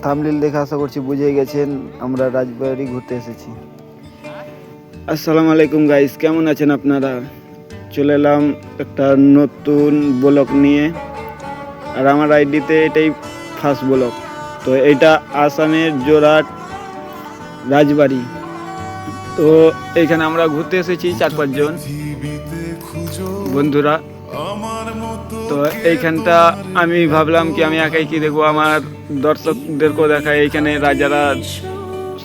Thumbnail দেখে আশা করছি বুঝে গেছেন আমরা রাজবাড়ি ঘুরতে এসেছি। আসসালামু আলাইকুম গাইস, কেমন আছেন আপনারা? চলে এলাম একটা নতুন ব্লগ নিয়ে, আর আমার আইডিতে এটাই ফার্স্ট ব্লগ। তো এটা আসামের জোরহাট রাজবাড়ি। তো এইখানে আমরা ঘুরতে এসেছি 4-5 জন বন্ধুরা। তো এইখানটা আমি ভাবলাম কি আমি একাই কি দেখবো, আমার দর্শকদেরকেও দেখায়। এইখানে রাজারা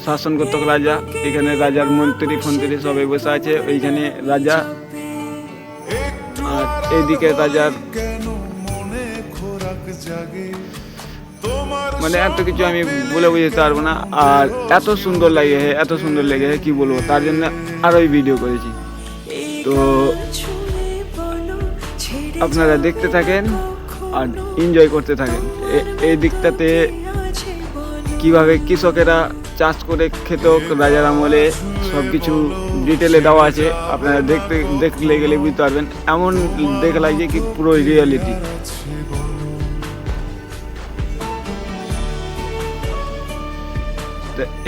শাসন করত, রাজা, এখানে রাজার মন্ত্রী ফন্ত্রী সবাই বসে আছে। ওইখানে রাজা, আর এইদিকে রাজার মানে এত কিছু আমি বলে বুঝতে পারবো না। আর এত সুন্দর লাগে, এত সুন্দর লেগে কি বলবো, তার জন্য আরোই ভিডিও করেছি। তো আপনারা দেখতে থাকেন আর এনজয় করতে থাকেন। এই দিকটাতে কিভাবে কৃষকেরা চাষ করে খেত রাজার আমলে, সব কিছু ডিটেলে দেওয়া আছে। আপনারা দেখলে গেলে বুঝতে পারবেন, এমন দেখে লাগছে কি পুরো রিয়েলিটি।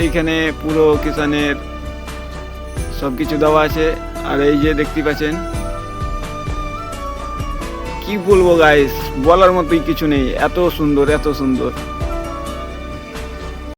এইখানে পুরো কিষানের সব কিছু দেওয়া আছে। আর এই যে দেখতে পাচ্ছেন, কি বলবো গাইস, বলার মতোই কিছু নেই, এত সুন্দর এত সুন্দর।